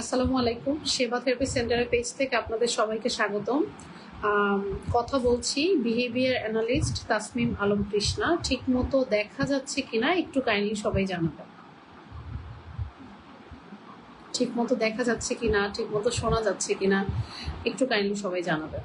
আসসালামু আলাইকুম। সেবা থেরাপি সেন্টারের পেজ থেকে আপনাদের সবাইকে স্বাগতম। কথা বলছি বিহেভিয়ার অ্যানালিস্ট তাসমিম আলম কৃষ্ণা। ঠিক মতো দেখা যাচ্ছে কিনা একটু কাইন্ডলি সবাই জানাবেন। ঠিক মতো দেখা যাচ্ছে কিনা, ঠিক মতো শোনা যাচ্ছে কিনা একটু কাইন্ডলি সবাই জানাবেন।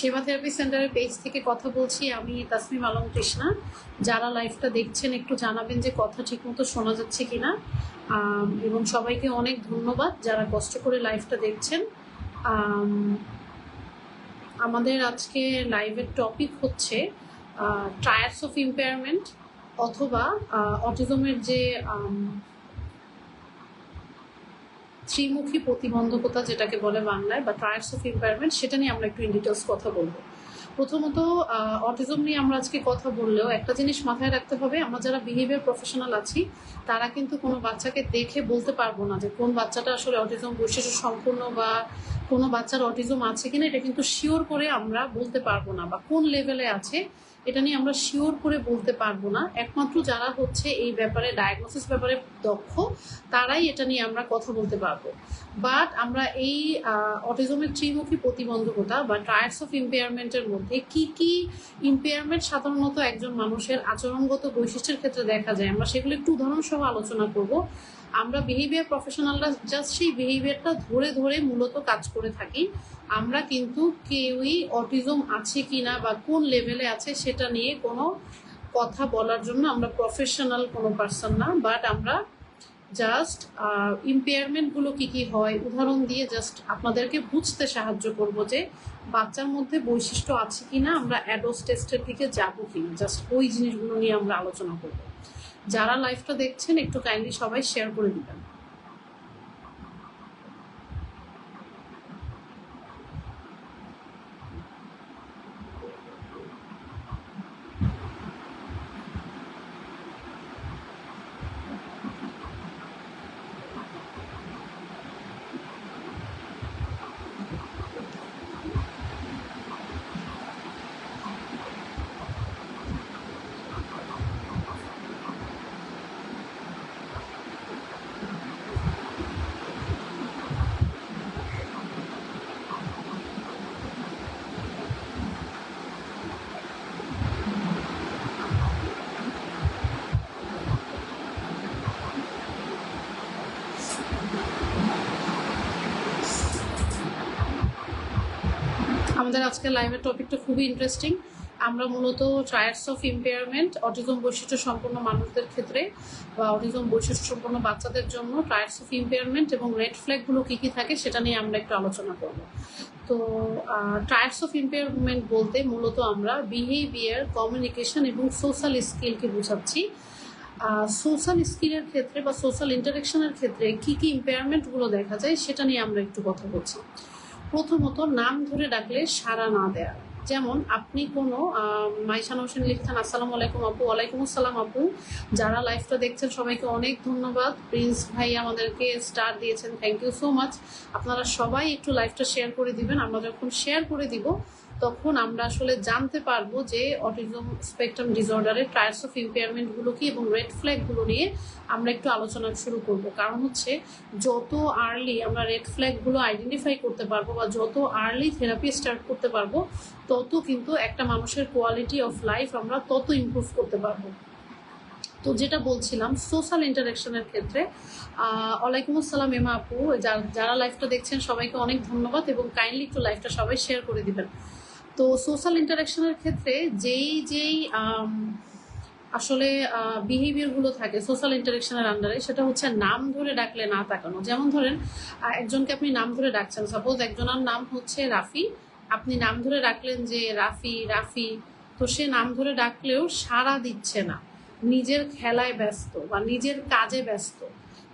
সেবা থেরাপি সেন্টারের পেজ থেকে কথা বলছি আমি তাসমিম আলম কৃষ্ণা। যারা লাইভটা দেখছেন একটু জানাবেন যে কথা ঠিকমতো শোনা যাচ্ছে কিনা, এবং সবাইকে অনেক ধন্যবাদ যারা কষ্ট করে লাইভটা দেখছেন। আমাদের আজকে লাইভের টপিক হচ্ছে ট্রায়ার্স অফ ইম্পেয়ারমেন্ট অথবা অটিজমের যে ত্রিমুখী প্রতিবন্ধকতা যেটাকে বলে বাংলায়, বা ট্রায়ার্স অফ ইম্পেয়ারমেন্ট, সেটা নিয়ে আমরা একটু ইন ডিটেলস কথা বলবো। প্রথমত অটিজম নিয়ে আমরা আজকে কথা বললেও একটা জিনিস মাথায় রাখতে হবে, আমরা যারা বিহেভিয়ার প্রফেশনাল আছি তারা কিন্তু কোনো বাচ্চাকে দেখে বলতে পারবো না যে কোন বাচ্চাটা আসলে অটিজম বৈশিষ্ট্য সম্পূর্ণ বা কোনো বাচ্চার অটিজম আছে কিনা, এটা কিন্তু শিওর করে আমরা বলতে পারবো না, বা কোন লেভেলে আছে এটা নিয়ে আমরা শিওর করে বলতে পারবো না। একমাত্র যারা হচ্ছে এই ব্যাপারে ডায়াগনোসিস ব্যাপারে দক্ষ তারাই এটা নিয়ে আমরা কথা বলতে পারবো। বাট আমরা এই অটিজমের ত্রিমুখী প্রতিবন্ধকতা বা ট্রায়ার্স অফ ইম্পেয়ারমেন্টের মধ্যে কি কি ইম্পেয়ারমেন্ট সাধারণত একজন মানুষের আচরণগত বৈশিষ্ট্যের ক্ষেত্রে দেখা যায়, আমরা সেগুলো একটু উদাহরণ সহ আলোচনা করব। আমরা বিহেভিয়ার প্রফেশনালরা জাস্ট সেই বিহেভিয়ারটা ধরে ধরে মূলত কাজ করে থাকি। আমরা কিন্তু কেউই অটিজম আছে কিনা বা কোন লেভেলে আছে সেটা নিয়ে কোনো কথা বলার জন্য আমরা প্রফেশনাল কোনো পার্সন না। বাট আমরা জাস্ট ইম্পেয়ারমেন্টগুলো কী কী হয় উদাহরণ দিয়ে জাস্ট আপনাদেরকে বুঝতে সাহায্য করব যে বাচ্চার মধ্যে বৈশিষ্ট্য আছে কিনা, আমরা অ্যাডোস টেস্টের দিকে যাবো কিনা, জাস্ট ওই জিনিসগুলো নিয়ে আমরা আলোচনা করব। যারা লাইভটা দেখছেন একটু কাইন্ডলি সবাই শেয়ার করে দিবেন। আমাদের আজকের লাইভের টপিকটা খুবই ইন্টারেস্টিং। আমরা মূলত ট্রায়ার্স অফ ইম্পেয়ারমেন্ট অটিজম বৈশিষ্ট্য সম্পন্ন মানুষদের ক্ষেত্রে বা অটিজম বৈশিষ্ট্য সম্পন্ন বাচ্চাদের জন্য ট্রায়ার্স অফ ইম্পেয়ারমেন্ট এবং রেড ফ্ল্যাগগুলো কী কী থাকে সেটা নিয়ে আমরা একটু আলোচনা করব। তো ট্রায়ার্স অফ ইম্পেয়ারমেন্ট বলতে মূলত আমরা বিহেভিয়ার, কমিউনিকেশন এবং সোশ্যাল স্কিলকে বোঝাচ্ছি। সোশ্যাল স্কিলের ক্ষেত্রে বা সোশ্যাল ইন্টারেকশনের ক্ষেত্রে কী কী ইম্পেয়ারমেন্টগুলো দেখা যায় সেটা নিয়ে আমরা একটু কথা বলছি। প্রথমত নাম ধরে ডাকলে সাড়া না দেয়া। যেমন আপনি কোনো মাইশান হোসেন লিখছেন আসসালামু আলাইকুম আপু। ওয়ালাইকুম আসসালাম আপু। যারা লাইভটা দেখছেন সবাইকে অনেক ধন্যবাদ। প্রিন্স ভাই আমাদেরকে স্টার দিয়েছেন, থ্যাংক ইউ সো মাচ। আপনারা সবাই একটু লাইভটা শেয়ার করে দিবেন। আমরা যখন শেয়ার করে দিব তখন আমরা আসলে জানতে পারবো যে অটিজম স্পেকট্রাম ডিসঅর্ডারের ট্রায়ার্স অফ ইম্পেয়ারমেন্টগুলো কি এবং রেড ফ্ল্যাগগুলো নিয়ে আমরা একটু আলোচনা শুরু করব। কারণ হচ্ছে যত আর্লি আমরা রেড ফ্ল্যাগগুলো আইডেন্টিফাই করতে পারবো বা যত আর্লি থেরাপি স্টার্ট করতে পারবো তত কিন্তু একটা মানুষের কোয়ালিটি অফ লাইফ আমরা তত ইমপ্রুভ করতে পারবো। তো যেটা বলছিলাম সোশ্যাল ইন্টারাকশনের ক্ষেত্রে ওয়ালাইকুম আসসালাম এমা আপু, যারা লাইভটা দেখছেন সবাইকে অনেক ধন্যবাদ এবং কাইন্ডলি একটু লাইভটা সবাই শেয়ার করে দিবেন। তো সোশ্যাল ইন্টারাকশনের ক্ষেত্রে যেই আসলে বিহেভিয়ারগুলো থাকে সোশ্যাল ইন্টারাকশনের আন্ডারে, সেটা হচ্ছে নাম ধরে ডাকলে না তাকানো। যেমন ধরেন একজনকে আপনি নাম ধরে ডাকছেন, সাপোজ একজনের নাম হচ্ছে রাফি, আপনি নাম ধরে ডাকলেন যে রাফি রাফি, তো সে নাম ধরে ডাকলেও সাড়া দিচ্ছে না, নিজের খেলায় ব্যস্ত বা নিজের কাজে ব্যস্ত।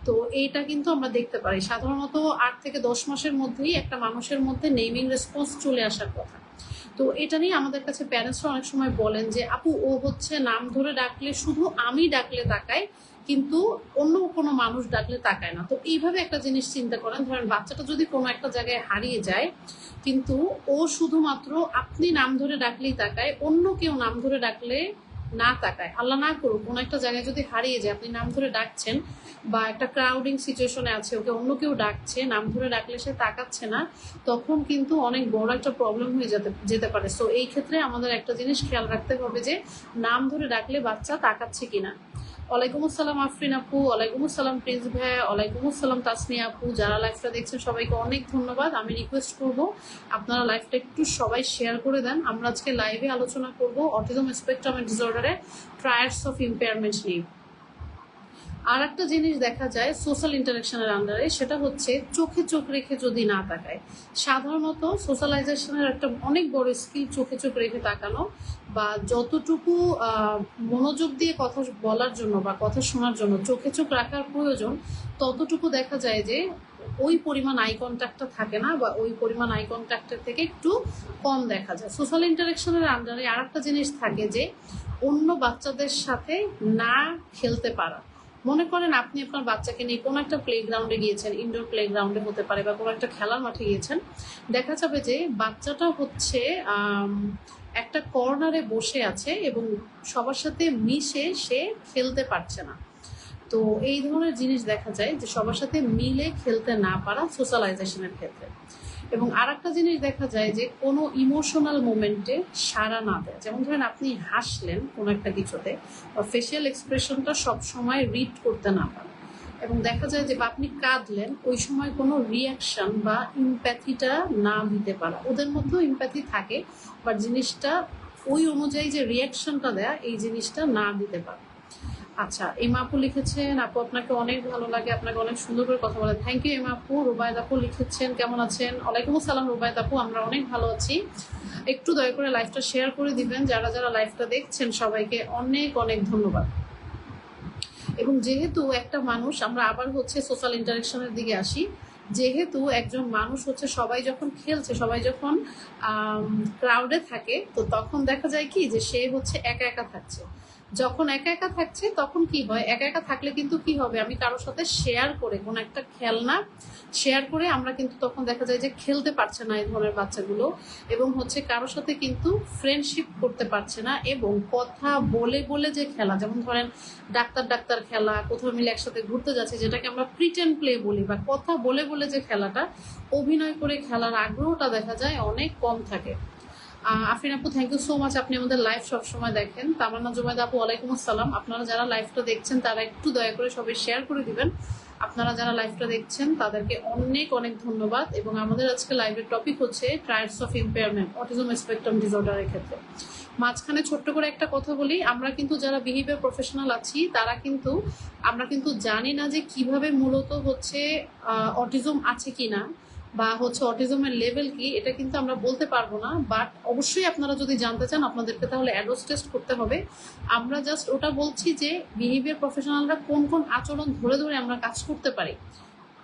তো এইটা কিন্তু আমরা দেখতে পারি সাধারণত 8 থেকে 10 মাসের মধ্যেই একটা মানুষের মধ্যে নেমিং রেসপন্স চলে আসার কথা। তো এটা নিয়ে আমাদের কাছে প্যারেন্টসরা অনেক সময় বলেন যে আপু ও হচ্ছে নাম ধরে ডাকলে শুধু আমি ডাকলে তাকায়, কিন্তু অন্য কোনো মানুষ ডাকলে তাকায় না। তো এইভাবে একটা জিনিস চিন্তা করেন, ধরেন বাচ্চাটা যদি কোনো একটা জায়গায় হারিয়ে যায়, কিন্তু ও শুধুমাত্র আপনি নাম ধরে ডাকলেই তাকায়, অন্য কেউ নাম ধরে ডাকলে না তাকায়। আল্লাহ না করুক কোনো একটা জায়গায় যদি হারিয়ে যায়, আপনি নাম ধরে ডাকছেন বা একটা ক্রাউডিং সিচুয়েশনে আছে, ওকে অন্য কেউ ডাকছে, নাম ধরে ডাকলে সে তাকাচ্ছে না, তখন কিন্তু অনেক বড় একটা প্রবলেম হয়ে যেতে পারে। সো এই ক্ষেত্রে আমাদের একটা জিনিস খেয়াল রাখতে হবে যে নাম ধরে ডাকলে বাচ্চা তাকাচ্ছে কিনা। ওয়ালাইকুম আসসালাম আফরিন আপু, ওয়ালাইকুম আসসালাম প্রিন্স ভাইয়া, ওয়ালাইকুম আসসালাম তাসনিয়া আপু। যারা লাইভটা দেখছেন সবাইকে অনেক ধন্যবাদ। আমি রিকোয়েস্ট করব আপনারা লাইভটা একটু সবাই শেয়ার করে দেন। আমরা আজকে লাইভে আলোচনা করব অটিজম স্পেকট্রাম ডিসঅর্ডারে ট্রায়াডস অফ ইম্পেয়ারমেন্ট নিয়ে। আর একটা জিনিস দেখা যায় সোশ্যাল ইন্টারাকশনের আন্ডারে, সেটা হচ্ছে চোখে চোখ রেখে যদি না তাকায়। সাধারণত সোশ্যালাইজেশনের একটা অনেক বড় স্কিল চোখে চোখ রেখে তাকানো, বা যতটুকু মনোযোগ দিয়ে কথা বলার জন্য বা কথা শোনার জন্য চোখে চোখ রাখার প্রয়োজন, ততটুকু দেখা যায় যে ওই পরিমাণ আই কন্ট্যাক্টটা থাকে না, বা ওই পরিমাণ আই কন্ট্যাক্টের থেকে একটু কম দেখা যায়। সোশ্যাল ইন্টারাকশনের আন্ডারে আর একটা জিনিস থাকে যে অন্য বাচ্চাদের সাথে না খেলতে পারা। মনে করেন আপনি আপনার বাচ্চাকে নিয়ে কোনো একটা প্লেগ্রাউন্ডে গিয়েছেন, ইনডোর প্লেগ্রাউন্ডে হতে পারে, বা কোনো একটা খেলার মাঠে গিয়েছেন, দেখা যাবে যে বাচ্চাটা হচ্ছে একটা কর্নারে বসে আছে এবং সবার সাথে মিশে সে খেলতে পারছে না। তো এই ধরনের জিনিস দেখা যায় যে সবার সাথে মিলে খেলতে না পারা সোশ্যালাইজেশনের ক্ষেত্রে। এবং আর একটা জিনিস দেখা যায় যে কোনো ইমোশনাল মোমেন্টে সাড়া না দেয়। যেমন ধরেন আপনি হাসলেন কোনো একটা কিছুতে, বা ফেসিয়াল এক্সপ্রেশনটা সবসময় রিড করতে না পারেন, এবং দেখা যায় যে আপনি কাঁদলেন, ওই সময় কোনো রিয়াকশন বা ইম্প্যাথিটা না দিতে পারা। ওদের মধ্যেও ইম্প্যাথি থাকে, বাট জিনিসটা ওই অনুযায়ী যে রিয়াকশনটা দেয়া, এই জিনিসটা না দিতে পারে। আচ্ছা, এমা আপু লিখেছেন আপু আপনাকে অনেক ভালো লাগে, আপনাকে অনেক সুন্দর করে কথা বলে। থ্যাংক ইউ এমা আপু। রুবায়দ আপু লিখেছেন কেমন আছেন? ওয়ালাইকুম আসসালাম রুবায়দ আপু, আমরা অনেক ভালো আছি। একটু দয়া করে লাইভটা শেয়ার করে দিবেন। যারা যারা লাইভটা দেখছেন সবাইকে অনেক অনেক ধন্যবাদ। এবং যেহেতু একটা মানুষ, আমরা আবার হচ্ছে সোশ্যাল ইন্টারাকশনের দিকে আসি, যেহেতু একজন মানুষ হচ্ছে সবাই যখন খেলছে, সবাই যখন ক্রাউডে থাকে, তো তখন দেখা যায় কি যে সে হচ্ছে একা একা থাকছে। যখন একা একা থাকছে তখন কি হয়, একা একা থাকলে কিন্তু কি হবে, আমি কারোর সাথে শেয়ার করে কোনো একটা খেলনা শেয়ার করে আমরা কিন্তু তখন দেখা যায় যে খেলতে পারছে না এই ধরনের বাচ্চাগুলো, এবং হচ্ছে কারোর সাথে কিন্তু ফ্রেন্ডশিপ করতে পারছে না। এবং কথা বলে বলে যে খেলা, যেমন ধরেন ডাক্তার ডাক্তার খেলা, কোথাও মিলে একসাথে ঘুরতে যাচ্ছে, যেটাকে আমরা প্রিটেন্ড প্লে বলি, বা কথা বলে বলে যে খেলাটা, অভিনয় করে খেলার আগ্রহটা দেখা যায় অনেক কম থাকে। আফরিন আপু থ্যাংক ইউ সো মাচ, আপনি আমাদের লাইভ সবসময় দেখেন। তামান্না জুবাইদা আপু ওয়ালাইকুম আসসালাম। আপনারা যারা লাইভটা দেখছেন তারা একটু দয়া করে সবাই শেয়ার করে দিবেন। আপনারা যারা লাইভটা দেখছেন তাদেরকে অনেক অনেক ধন্যবাদ। এবং আমাদের আজকে লাইভের টপিক হচ্ছে ট্রায়াডস অফ ইম্পেয়ারমেন্ট অটিজম স্পেকট্রাম ডিসঅর্ডারের ক্ষেত্রে। মাঝখানে ছোট্ট করে একটা কথা বলি, আমরা কিন্তু যারা বিহেভিয়ার প্রফেশনাল আছি তারা কিন্তু আমরা কিন্তু জানি না যে কিভাবে মূলত হচ্ছে অটিজম আছে কিনা, বা হচ্ছে অটিজমের লেভেল কি, এটা কিন্তু আমরা বলতে পারবো না। বাট অবশ্যই আপনারা যদি জানতে চান আপনাদেরকে তাহলে অ্যাডোস টেস্ট করতে হবে। আমরা জাস্ট ওটা বলছি যে বিহেভিয়ার প্রফেশনালরা কোন কোন আচরণ ধরে ধরে আমরা কাজ করতে পারি।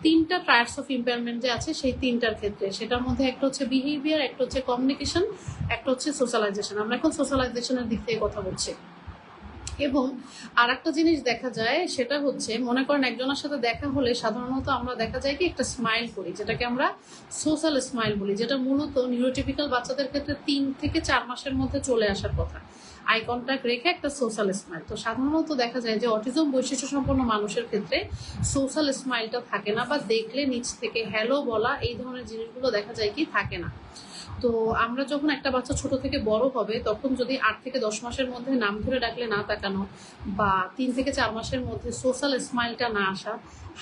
3টা ট্রায়াডস অফ ইম্পেয়ারমেন্ট যে আছে সেই 3টার ক্ষেত্রে, সেটার মধ্যে একটা হচ্ছে বিহেভিয়ার, একটা হচ্ছে কমিউনিকেশন, একটা হচ্ছে সোশ্যালাইজেশন। আমরা এখন সোশ্যালাইজেশনের দিক থেকে কথা বলছি। এবং আর একটা জিনিস দেখা যায় সেটা হচ্ছে, মনে করেন একজনের সাথে দেখা হলে সাধারণত আমরা দেখা যায় কি একটা স্মাইল করি, যেটাকে আমরা সোশ্যাল স্মাইল বলি, যেটা মূলত নিউরোটিপিক্যাল বাচ্চাদের ক্ষেত্রে 3 থেকে 4 মাসের মধ্যে চলে আসার কথা। আই কন্ট্যাক্ট রেখে একটা সোশ্যাল স্মাইল। তো সাধারণত দেখা যায় যে অটিজম বৈশিষ্ট্য সম্পন্ন মানুষের ক্ষেত্রে সোশ্যাল স্মাইলটা থাকে না, বা দেখলে নিচ থেকে হ্যালো বলা এই ধরনের জিনিসগুলো দেখা যায় কি থাকে না। তো আমরা যখন একটা বাচ্চা ছোট থেকে বড় হবে তখন যদি 8 থেকে 10 মাসের মধ্যে নাম ধরে ডাকলে না তাকানো, বা 3 থেকে 4 মাসের মধ্যে সোশ্যাল স্মাইলটা না আসা,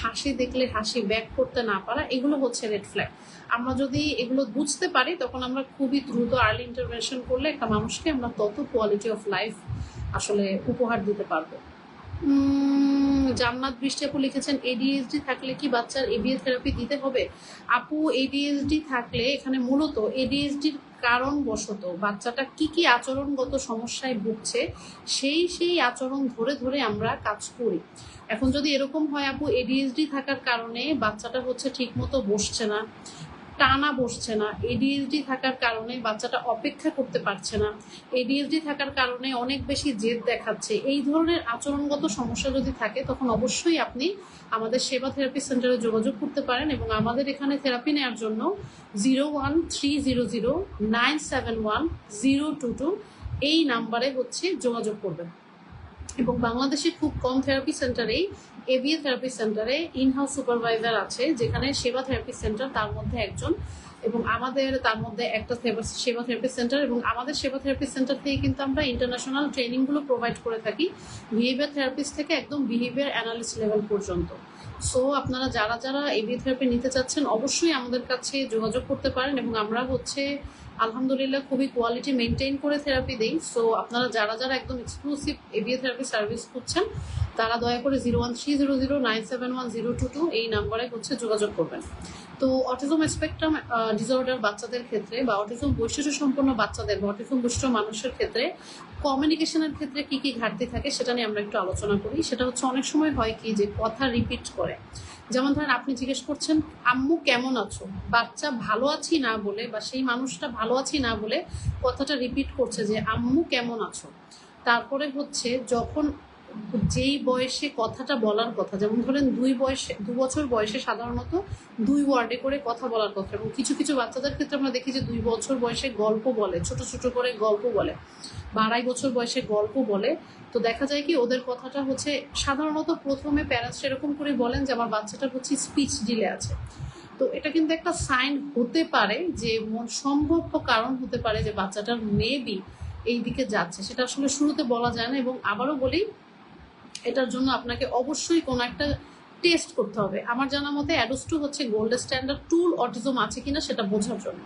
হাসি দেখলে হাসি ব্যাক করতে না পারা, এগুলো হচ্ছে রেড ফ্ল্যাগ। আমরা যদি এগুলো বুঝতে পারি তখন আমরা খুবই দ্রুত আর্লি ইন্টারভেনশন করলে একটা মানুষকে আমরা তত কোয়ালিটি অফ লাইফ আসলে উপহার দিতে পারবো। জান্নাত বৃষ্টি আপু লিখেছেন, এডিএইচডি থাকলে কি বাচ্চার এবিএ থেরাপি দিতে হবে? আপু, এডিএইচডি থাকলে এখানে মূলত এডিএইচডির কারণবশত বাচ্চাটা কি কি আচরণগত সমস্যায় ভুগছে সেই আচরণ ধরে ধরে আমরা কাজ করি। এখন যদি এরকম হয় আপু, এডিএইচডি থাকার কারণে বাচ্চাটা হচ্ছে ঠিক মতো বসছে না, টানা বসছে না, এডিএইচডি থাকার কারণে বাচ্চাটা অপেক্ষা করতে পারছে না, এডিএইচডি থাকার কারণে অনেক বেশি জেদ দেখাচ্ছে, এই ধরনের আচরণগত সমস্যা যদি থাকে তখন অবশ্যই আপনি আমাদের সেবা থেরাপি সেন্টারে যোগাযোগ করতে পারেন, এবং আমাদের এখানে থেরাপি নেওয়ার জন্য 01300971022 এই নাম্বারে হচ্ছে যোগাযোগ করবেন। এবং বাংলাদেশে খুব কম থেরাপি সেন্টারেই এবিএ থেরাপি সেন্টারে ইনহাউস সুপারভাইজার আছে, যেখানে সেবা থেরাপি সেন্টার তার মধ্যে একজন, এবং আমাদের তার মধ্যে একটা সেবা থেরাপি সেন্টার, এবং আমাদের সেবা থেরাপি সেন্টার থেকে কিন্তু আমরা ইন্টারন্যাশনাল ট্রেনিংগুলো প্রোভাইড করে থাকি, বিহেভিয়ার থেরাপিস্ট থেকে একদম বিহেভিয়ার অ্যানালিস্ট লেভেল পর্যন্ত। সো আপনারা যারা যারা এবিএ থেরাপি নিতে চাচ্ছেন অবশ্যই আমাদের কাছে যোগাযোগ করতে পারেন, এবং আমরা হচ্ছে আলহামদুলিল্লাহ খুবই কোয়ালিটি মেনটেন করে থেরাপি দিই। সো আপনারা যারা যারা একদম এক্সক্লুসিভ এবিএ থেরাপি সার্ভিস খুঁজছেন তারা দয়া করে 01300971022 এই নাম্বারে হচ্ছে যোগাযোগ করবেন। তো অটিজম স্পেকট্রাম ডিসঅর্ডার বাচ্চাদের ক্ষেত্রে বা অটিজম বৈশিষ্ট্য সম্পন্ন বাচ্চাদের বা অটিজম বৈশিষ্ট্য মানুষের ক্ষেত্রে কমিউনিকেশনের ক্ষেত্রে কি কি ঘাটতি থাকে সেটা নিয়ে আমরা একটু আলোচনা করি। সেটা হচ্ছে অনেক সময় হয় কি যে কথা রিপিট করে, যেমন ধরেন আপনি জিজ্ঞেস করছেন আম্মু কেমন আছো, বাচ্চা ভালো আছি না বলে বা সেই মানুষটা ভালো আছি না বলে কথাটা রিপিট করছে যে আম্মু কেমন আছো। তারপরে হচ্ছে যখন যেই বয়সে কথাটা বলার কথা, যেমন ধরেন 2 বছর বয়সে সাধারণত 2 ওয়ার্ডে করে কথা বলার কথা, এবং কিছু কিছু বাচ্চাদের ক্ষেত্রে আমরা দেখি যে 2 বছর বয়সে গল্প বলে, ছোট ছোট করে গল্প বলে, বা 2.5 বছর বয়সে গল্প বলে। তো দেখা যায় কি ওদের কথাটা হচ্ছে সাধারণত প্রথমে প্যারেন্টস এরকম করে বলেন যে আমার বাচ্চাটার হচ্ছে স্পিচ ডিলে আছে। তো এটা কিন্তু একটা সাইন হতে পারে যে সম্ভাব্য কারণ হতে পারে যে বাচ্চাটার মেবি এই দিকে যাচ্ছে, সেটা আসলে শুরুতে বলা যায় না। এবং আবারও বলি, এটার জন্য আপনাকে অবশ্যই কোনো একটা টেস্ট করতে হবে। আমার জানা মতে অ্যাডোস2 হচ্ছে গোল্ড স্ট্যান্ডার্ড টুল অটিজম আছে কিনা সেটা বোঝার জন্য।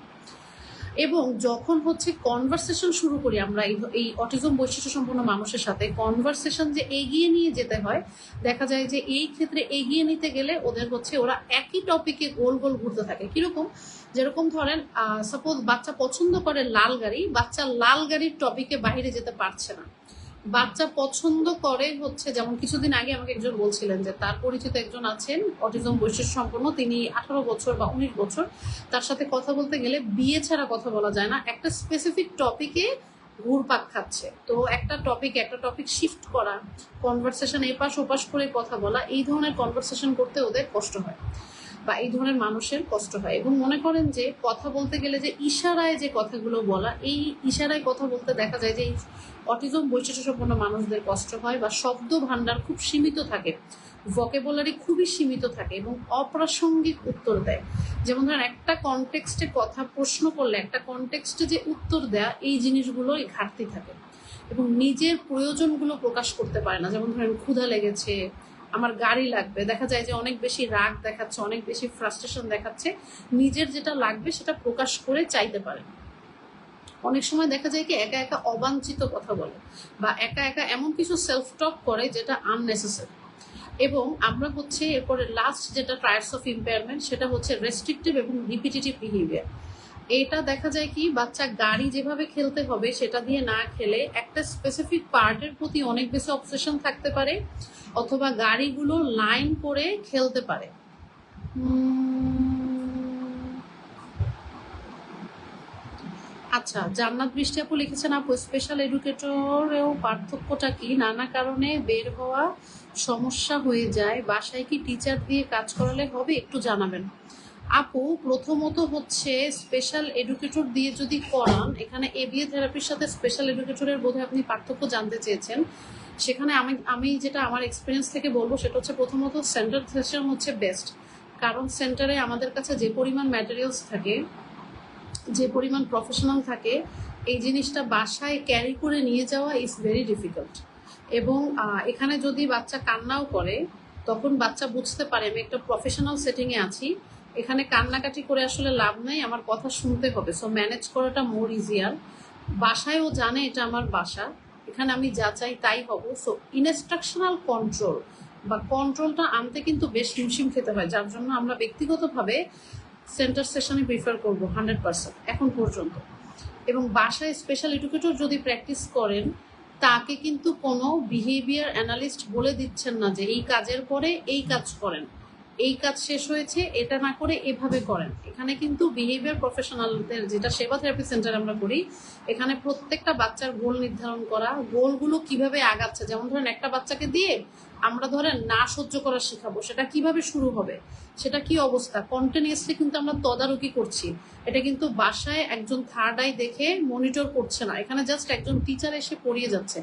এবং যখন হচ্ছে কনভারসেশন শুরু করি আমরা এই অটিজম বৈশিষ্ট্য সম্পন্ন মানুষের সাথে, কনভারসেশন যে এগিয়ে নিয়ে যেতে হয়, দেখা যায় যে এই ক্ষেত্রে এগিয়ে নিতে গেলে ওদের হচ্ছে ওরা একই টপিকে গোল গোল ঘুরতে থাকে। কিরকম? যেরকম ধরেন সাপোজ বাচ্চা পছন্দ করে লাল গাড়ি, বাচ্চা লাল গাড়ির টপিকে বাইরে যেতে পারছে না। বাচ্চা পছন্দ করে হচ্ছে, যেমন কিছুদিন আগে আমাকে একজন বলছিলেন যে তার পরিচিত একজন আছেন অটিজম বৈশিষ্ট্য সম্পন্ন, তিনি 18 বছর বা 19 বছর, তার সাথে কথা বলতে গেলে বিয়ে ছাড়া কথা বলা যায় না, একটা স্পেসিফিক টপিকে ঘুরপাক খাচ্ছে। তো একটা টপিক শিফট করা, কনভারসেশন এপাশ ওপাশ করে কথা বলা, এই ধরনের কনভারসেশন করতে ওদের কষ্ট হয়, বা এই ধরনের মানুষের কষ্ট হয়। এবং মনে করেন যে কথা বলতে গেলে যে ইশারায় যে কথাগুলো বলা, এই ইশারায় কথা বলতে দেখা যায় যে এই অটিজম বৈশিষ্ট্য সম্পন্ন মানুষদের কষ্ট হয়, বা শব্দ ভান্ডার খুব সীমিত থাকে, ভোকাবুলারি খুবই সীমিত থাকে এবং অপ্রাসঙ্গিক উত্তর দেয়। যেমন ধরেন একটা কনটেক্সটে কথা প্রশ্ন করলে একটা কনটেক্সটে যে উত্তর দেয়া, এই জিনিসগুলোই ঘাটতি থাকে, এবং নিজের প্রয়োজনগুলো প্রকাশ করতে পারে না। যেমন ধরেন ক্ষুধা লেগেছে, আমার গাড়ি লাগবে, দেখা যায় যে অনেক বেশি রাগ দেখাচ্ছে, অনেক বেশি ফ্রাস্ট্রেশন দেখাচ্ছে, নিজের যেটা লাগবে সেটা প্রকাশ করে চাইতে পারে। অনেক সময় দেখা যায় কি একা একা অবাঞ্ছিত কথা বলে, বা একা একা এমন কিছু সেলফ টক করে যেটা আননেসেসারি। এবং আমরা হচ্ছে এরপরে লাস্ট যেটা ট্রায়ার্স অফ ইম্পেয়ারমেন্ট, সেটা হচ্ছে রেস্ট্রিকটিভ এবং রিপিটেটিভ বিহেভিয়ার। এটা দেখা যায় কি বাচ্চা গাড়ি যেভাবে খেলতে হবে সেটা দিয়ে না খেলে একটা স্পেসিফিক পার্টের প্রতি অনেক বেশি অবসেশন থাকতে পারে, অথবা গাড়িগুলো লাইন করে খেলতে পারে। আচ্ছা, জান্নাত বৃষ্টি আপু লিখেছেন, আপু স্পেশাল এডুকেটরেও পার্থক্যটা কি? নানা কারণে বের হওয়া সমস্যা হয়ে যায়, বাসায় কি টিচার দিয়ে কাজ করালে হবে? একটু জানাবেন। আপু, প্রথমত হচ্ছে স্পেশাল এডুকেটর দিয়ে যদি করান, এখানে এবিএ থেরাপির সাথে স্পেশাল এডুকেটরের বোধহয় আপনি পার্থক্য জানতে চেয়েছেন। সেখানে আমি যেটা আমার এক্সপিরিয়েন্স থেকে বলবো সেটা হচ্ছে, প্রথমত সেন্টার সেশন হচ্ছে বেস্ট, কারণ সেন্টারে আমাদের কাছে যে পরিমাণ ম্যাটেরিয়ালস থাকে যে পরিমাণ প্রফেশনাল থাকে, এই জিনিসটা বাসায় ক্যারি করে নিয়ে যাওয়া ইজ ভেরি ডিফিকাল্ট। এবং এখানে যদি বাচ্চা কান্নাও করে, তখন বাচ্চা বুঝতে পারে আমি একটা প্রফেশনাল সেটিংয়ে আছি, এখানে কান্নাকাটি করে আসলে লাভ নাই, আমার কথা শুনতে হবে। সো ম্যানেজ করাটা মোর ইজিয়ার। বাসায় ও জানে এটা আমার বাসা, এখানে আমি যা চাই তাই হব। সো ইনস্ট্রাকশনাল কন্ট্রোল বা কন্ট্রোলটা আনতে কিন্তু বেশ হিমশিম খেতে হয়, যার জন্য আমরা ব্যক্তিগতভাবে সেন্টার সেশনে প্রিফার করবো 100% এখন পর্যন্ত। এবং বাসায় স্পেশাল এডুকেটর যদি প্র্যাকটিস করেন, তাকে কিন্তু কোনো বিহেভিয়ার অ্যানালিস্ট বলে দিচ্ছেন না যে এই কাজের পরে এই কাজ করেন, এই কাজ শেষ হয়েছে এটা না করে এভাবে করেন। এখানে কিন্তু বিহেভিয়ার প্রফেশনালদের, যেটা সেবা থেরাপি সেন্টার আমরা করি, এখানে প্রত্যেকটা বাচ্চার গোল নির্ধারণ করা, গোলগুলো কিভাবে আগাচ্ছে। যেমন ধরেন একটা বাচ্চাকে দিয়ে আমরা ধরেন না সহ্য করা শেখাবো, সেটা কিভাবে শুরু হবে, সেটা কি অবস্থা, কন্টিনিউয়াসলি কিন্তু আমরা তদারকি করছি। এটা কিন্তু বাসায় একজন থার্ড আই দেখে মনিটর করছে না, এখানে জাস্ট একজন টিচার এসে পড়িয়ে যাচ্ছে।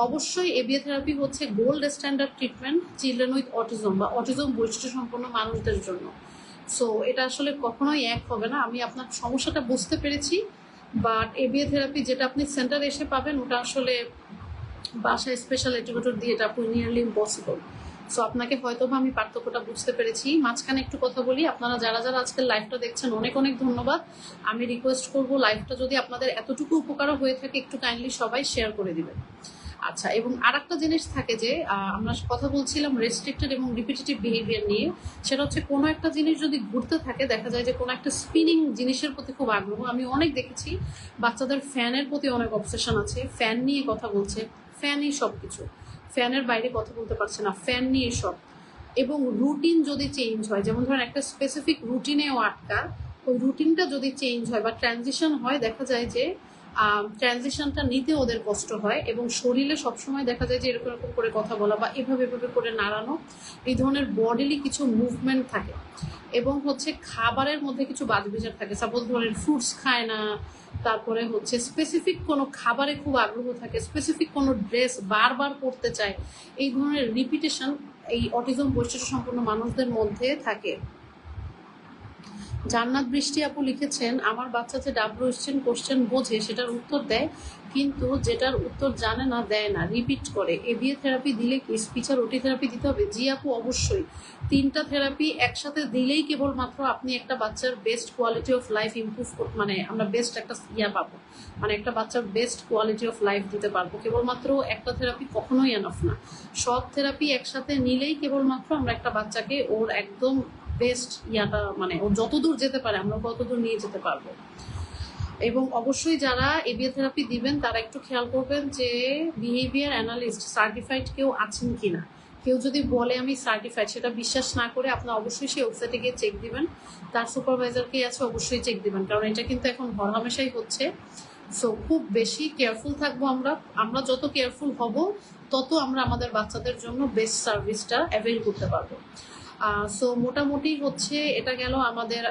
অবশ্যই এবিএ থেরাপি হচ্ছে gold standard treatment children with autism বা অটিজম বৈশিষ্ট্য সম্পন্ন মানুষদের জন্য। সো এটা আসলে কখনোই এক হবে না। আমি আপনার সমস্যাটা বুঝতে পেরেছি, বাট এবিএ থেরাপি যেটা আপনি সেন্টারে এসে পাবেন, ওটা আসলে বাসায় স্পেশাল এডুকেটর দিয়ে এটা নিয়ারলি ইম্পসিবল। সো আপনাকে হয়তো আমি পার্থক্যটা বুঝতে পেরেছি। মাঝখানে একটু কথা বলি, আপনারা যারা যারা আজকের লাইভটা দেখছেন অনেক অনেক ধন্যবাদ। আমি রিকোয়েস্ট করব লাইভটা যদি আপনাদের এতটুকু উপকারও হয়ে থাকে, একটু কাইন্ডলি সবাই শেয়ার করে দিবেন। আচ্ছা, এবং আরেকটা জিনিস থাকে যে আমরা কথা বলছিলাম রেস্ট্রিক্টেড এবং রিপিটেটিভ বিহেভিয়ার নিয়ে। সেটা হচ্ছে কোনো একটা জিনিস যদি ঘুরতে থাকে, দেখা যায় যে কোনো একটা স্পিনিং জিনিসের প্রতি খুব আগ্রহ। আমি অনেক দেখেছি বাচ্চাদের ফ্যানের প্রতি অনেক অবসেশন আছে, ফ্যান নিয়ে কথা বলছে, ফ্যানই সব কিছু, ফ্যানের বাইরে কথা বলতে পারছে না, ফ্যান নিয়ে সব। এবং রুটিন যদি চেঞ্জ হয়, যেমন ধরেন একটা স্পেসিফিক রুটিনেও আটকা, ওই রুটিনটা যদি চেঞ্জ হয় বা ট্রানজিশন হয়, দেখা যায় যে ট্রানজিশনটা নিতে ওদের কষ্ট হয়। এবং শরীরে সবসময় দেখা যায় যে এরকম এরকম করে কথা বলা বা এভাবে এভাবে করে নাড়ানো, এই ধরনের বডিলি কিছু মুভমেন্ট থাকে। এবং হচ্ছে খাবারের মধ্যে কিছু বাজবিজার থাকে, সাপোজ ধরেন ফ্রুটস খায় না, তারপরে হচ্ছে স্পেসিফিক কোনো খাবারে খুব আগ্রহ থাকে, স্পেসিফিক কোনো ড্রেস বারবার পরতে চায়। এই ধরনের রিপিটেশন এই অটিজম বৈশিষ্ট্য সম্পন্ন মানুষদের মধ্যে থাকে। জান্নাত বৃষ্টি আপু লিখেছেন, আমার বাচ্চা যে কোশ্চেন বোঝে, সেটার উত্তর দেয়, কিন্তু যেটার উত্তর জানে না দেয় না, রিপিট করে। এবিএ থেরাপি দিলে কি স্পিচ আর ওটি থেরাপি দিতে হবে? জি আপু, অবশ্যই। 3টা থেরাপি একসাথে দিলেই কেবলমাত্র আপনি একটা বাচ্চার best quality of life improve করতে, মানে আমরা বেস্ট একটা পাবো, মানে একটা বাচ্চার বেস্ট কোয়ালিটি অফ লাইফ দিতে পারবো। কেবলমাত্র একটা থেরাপি কখনোই এনাফ না। সব থেরাপি একসাথে নিলেই কেবলমাত্র আমরা একটা বাচ্চাকে ওর একদম বেস্ট মানে ও যতদূর যেতে পারে আমরা কতদূর নিয়ে যেতে পারবো। এবং অবশ্যই যারা এবিএ থেরাপি দিবেন তারা একটু খেয়াল করবেন যে বিহেভিয়ার অ্যানালিস্ট সার্টিফাইড কেউ আছেন কিনা। কেউ যদি বলে আমি সার্টিফাইড, সেটা বিশ্বাস না করে আপনার অবশ্যই সেই ওয়েবসাইটে গিয়ে চেক দিবেন, তার সুপারভাইজার কে আছে অবশ্যই চেক দিবেন, কারণ এটা কিন্তু এখন হরহামেশাই হচ্ছে। সো খুব বেশি কেয়ারফুল থাকবো আমরা। আমরা যত কেয়ারফুল হব, তত আমরা আমাদের বাচ্চাদের জন্য বেস্ট সার্ভিসটা অ্যাভেল করতে পারবো। সো মোটামুটি হচ্ছে এটা গেল আমাদের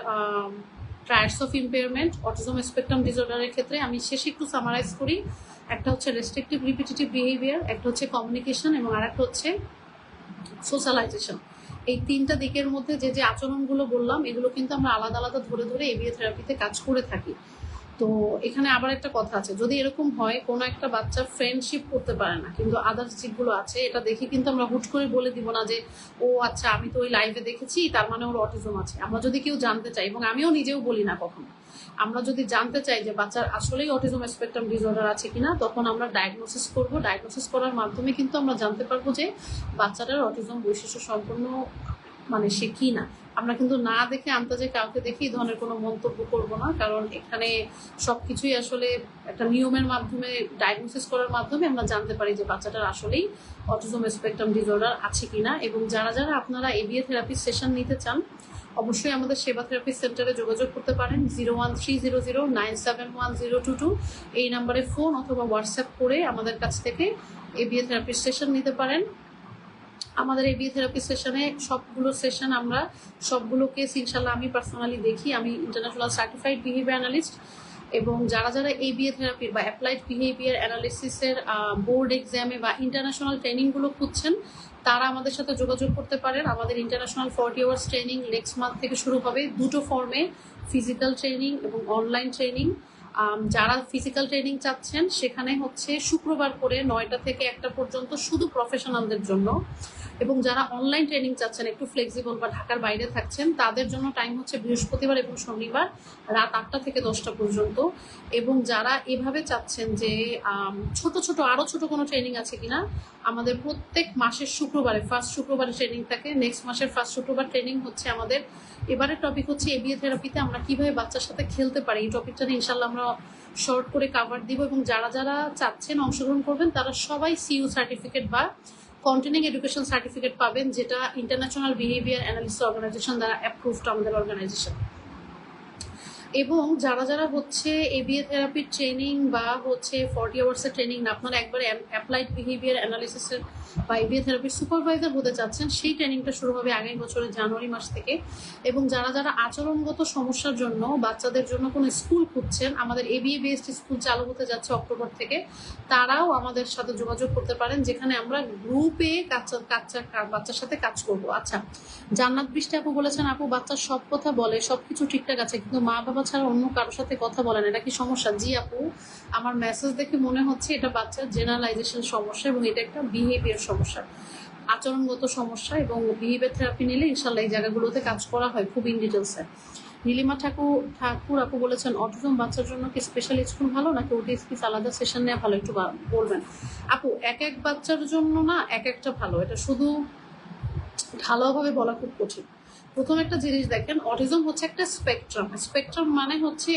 ট্রায়াডস অফ ইম্পেয়ারমেন্ট অটিজম স্পেকট্রাম ডিসঅর্ডারের ক্ষেত্রে। আমি শেষে একটু সামারাইজ করি। একটা হচ্ছে রেস্ট্রিকটিভ রিপিটেটিভ বিহেভিয়ার, একটা হচ্ছে কমিউনিকেশন, এবং আরেকটা হচ্ছে সোশ্যালাইজেশন। এই 3টা দিকের মধ্যে যে যে আচরণগুলো বললাম, এগুলো কিন্তু আমরা আলাদা আলাদা ধরে ধরে এবিএ থেরাপিতে কাজ করে থাকি। তো এখানে আবার একটা কথা আছে, যদি এরকম হয় কোনো একটা বাচ্চা ফ্রেন্ডশিপ করতে পারে না কিন্তু আদার্স যেগুলো আছে, এটা দেখে কিন্তু আমরা হুট করে বলে দিব না যে ও আচ্ছা আমি তো ওই লাইভে দেখেছি তার মানে ওর অটিজম আছে। আমরা যদি কেউ জানতে চাই, এবং আমিও নিজেও বলি না কখনো, আমরা যদি জানতে চাই যে বাচ্চার আসলেই অটিজম স্পেকট্রাম ডিসঅর্ডার আছে কিনা, তখন আমরা ডায়াগনোসিস করব। ডায়াগনোসিস করার মাধ্যমে কিন্তু আমরা জানতে পারবো যে বাচ্চাটার অটিজম বৈশিষ্ট্য সম্পন্ন মানে সে কি না। আমরা কিন্তু না দেখে আন্তাজে কাউকে দেখে এই ধরনের কোনো মন্তব্য করব না, কারণ এখানে সবকিছুই আসলে একটা নিয়মের মাধ্যমে ডায়াগনোসিস করার মাধ্যমে আমরা জানতে পারি যে বাচ্চাটার আসলেই অটিজম স্পেকট্রাম ডিসঅর্ডার আছে কিনা। এবং যারা যারা আপনারা এবিএ থেরাপি সেশন নিতে চান, অবশ্যই আমাদের সেবা থেরাপি সেন্টারে যোগাযোগ করতে পারেন। 01300971022 এই নাম্বারে ফোন অথবা হোয়াটসঅ্যাপ করে আমাদের কাছ থেকে এবিএ থেরাপি সেশন নিতে পারেন। আমাদের এবিএ থেরাপি সেশনে সবগুলো সেশন আমরা সবগুলো কেস ইনশাল্লাহ আমি পার্সোনালি দেখি। আমি ইন্টারন্যাশনাল সার্টিফাইড বিহেভিয়ার অ্যানালিস্ট। এবং যারা যারা ABA থেরাপি বা অ্যাপ্লাইড বিহেভিয়ার অ্যানালিসিসের বোর্ড এক্সামে বা ইন্টারন্যাশনাল ট্রেনিংগুলো খুঁজছেন, তারা আমাদের সাথে যোগাযোগ করতে পারেন। আমাদের international 40 hours training next month থেকে শুরু হবে, দুটো ফর্মে, ফিজিক্যাল ট্রেনিং এবং অনলাইন ট্রেনিং। যারা ফিজিক্যাল ট্রেনিং চাচ্ছেন সেখানে হচ্ছে শুক্রবার করে 9টা থেকে 1টা পর্যন্ত শুধু প্রফেশনালদের জন্য, এবং যারা অনলাইন ট্রেনিং চাচ্ছেন একটু ফ্লেক্সিবল বা ঢাকার বাইরে থাকছেন তাদের জন্য টাইম হচ্ছে বৃহস্পতিবার এবং শনিবার রাত 8টা থেকে 10টা পর্যন্ত। এবং যারা এভাবে চাচ্ছেন যে ছোট ছোট আরও ছোট কোনো ট্রেনিং আছে কিনা, আমাদের প্রত্যেক মাসের শুক্রবারে ফার্স্ট শুক্রবারে ট্রেনিং থাকে। নেক্সট মাসের ফার্স্ট শুক্রবার ট্রেনিং হচ্ছে আমাদের। এবারের টপিক হচ্ছে ABA থেরাপিতে আমরা কিভাবে বাচ্চার সাথে খেলতে পারি। এই টপিকটা নিয়ে ইনশাল্লাহ আমরা শর্ট করে কাভার দিব, এবং যারা যারা চাচ্ছেন অংশগ্রহণ করবেন তারা সবাই CU সার্টিফিকেট বা কন্টিনিউইং এডুকেশন সার্টিফিকেট পাবেন, যেটা ইন্টারন্যাশনাল বিহেভিয়ার অ্যানালিসিস অর্গানাইজেশন দ্বারা অ্যাপ্রুভড আমাদের অর্গানাইজেশন। এবং যারা যারা হচ্ছে ABA থেরাপির ট্রেনিং বা হচ্ছে 40 আওয়ার্সের ট্রেনিং না, আপনারা একবারে অ্যাপ্লাইড বিহেভিয়ার অ্যানালিসিসের বা ABA থেরাপির সুপারভাইজার হতে চাচ্ছেন, সেই ট্রেনিংটা শুরু হবে আগামী বছরের জানুয়ারি মাস থেকে। এবং যারা যারা আচরণগত সমস্যার জন্য বাচ্চাদের জন্য কোনো স্কুল খুঁজছেন, আমাদের ABA বেসড স্কুল চালু হতে যাচ্ছে অক্টোবর থেকে, তারাও আমাদের সাথে যোগাযোগ করতে পারেন, যেখানে আমরা গ্রুপে বাচ্চার সাথে কাজ করব। আচ্ছা, জান্নাত বৃষ্টি আপু বলেছেন, আপু বাচ্চা সব কথা বলে, সবকিছু ঠিকঠাক আছে, কিন্তু মা বাবা ছাড়া অন্য কারোর সাথে কথা বলেন, এটা কি সমস্যা? জি আপু, আমার মেসেজ দেখে মনে হচ্ছে এটা বাচ্চার জেনারেলাইজেশন সমস্যা এবং এটা একটা বিহেভিয়ার সমস্যা, আচরণগত সমস্যা। এবং বিহেভিয়ার থেরাপি নিলে ইনশাল্লাহ এই জায়গাগুলোতে কাজ করা হয় খুব ইন ডিটেলসে। নীলিমা ঠাকুর আপু বলেছেন, অটিজম বাচ্চার জন্য কি স্পেশাল স্কুল ভালো নাকি ওটিএসপিস আলাদা সেশন নেওয়া ভালো, একটু বলবেন। আপু, এক এক বাচ্চার জন্য না এক একটা ভালো, এটা শুধু ঢালাওভাবে বলা খুব কঠিন। প্রথম একটা জিনিস দেখেন, অটিজম হচ্ছে একটা স্পেকট্রাম। স্পেকট্রাম মানে হচ্ছে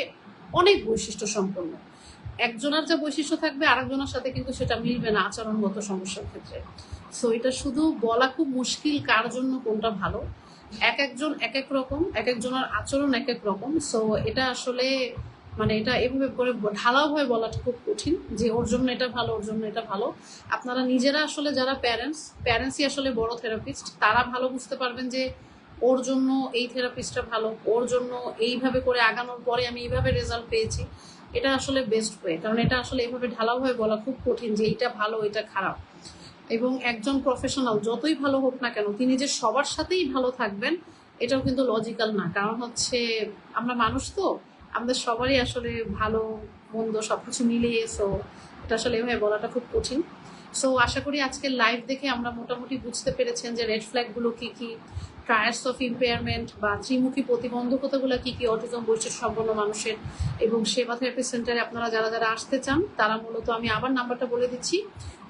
অনেক বৈশিষ্ট্য সম্পন্ন। একজনের যা বৈশিষ্ট্য থাকবে আরেকজনের সাথে কিন্তু সেটা মিলবে না আচরণগত সমস্যার ক্ষেত্রে। সো এটা শুধু বলা খুব মুশকিল কার জন্য কোনটা ভালো। এক একজন এক এক রকম, এক একজনের আচরণ এক এক রকম। সো এটা আসলে মানে এটা এভাবে করে ঢালাওভাবে বলাটা খুব কঠিন যে ওর জন্য এটা ভালো, ওর জন্য এটা ভালো। আপনারা নিজেরা আসলে যারা প্যারেন্টসই আসলে বড় থেরাপিস্ট, তারা ভালো বুঝতে পারবেন যে ওর জন্য এই থেরাপিস্টটা ভালো, ওর জন্য এইভাবে করে আগানোর পরে আমি এইভাবে রেজাল্ট পেয়েছি, এটা আসলে বেস্ট ওয়ে। কারণ এটা আসলে এইভাবে ঢালাওভাবে বলা খুব কঠিন যে এইটা ভালো এটা খারাপ। এবং একজন প্রফেশনাল যতই ভালো হোক না কেন, তিনি যে সবার সাথেই ভালো থাকবেন এটাও কিন্তু লজিক্যাল না। কারণ হচ্ছে আমরা মানুষ, তো আমাদের সবারই আসলে ভালো মন্দ সবকিছু মিলিয়ে, সো এটা আসলে এভাবে বলাটা খুব কঠিন। সো আশা করি আজকের লাইভ দেখে আমরা মোটামুটি বুঝতে পেরেছেন যে রেড ফ্ল্যাগগুলো কি কি, ট্রায়ার্স অফ ইম্পেয়ারমেন্ট বা ত্রিমুখী প্রতিবন্ধকতাগুলো কি কি অটিজম বৈশিষ্ট্য সম্পন্ন মানুষের। এবং সেবা থেরাপি সেন্টারে আপনারা যারা যারা আসতে চান তারা মূলত, আমি আবার নাম্বারটা বলে দিচ্ছি,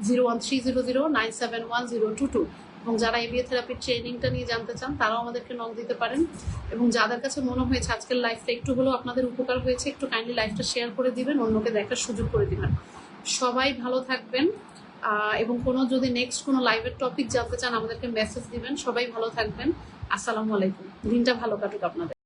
01300971022। এবং যারা ABA থেরাপির ট্রেনিংটা নিয়ে জানতে চান তারাও আমাদেরকে নক দিতে পারেন। এবং যাদের কাছে মনে হয়েছে আজকের লাইফটা একটু হলেও আপনাদের উপকার হয়েছে, একটু কাইন্ডলি লাইফটা শেয়ার করে দিবেন, অন্যকে দেখার সুযোগ করে দিবেন। সবাই ভালো থাকবেন। এবং কোনো যদি নেক্সট কোনো লাইভের টপিক জানতে চান আমাদেরকে মেসেজ দিবেন। সবাই ভালো থাকবেন। আসসালামু আলাইকুম। দিনটা ভালো কাটুক আপনাদের।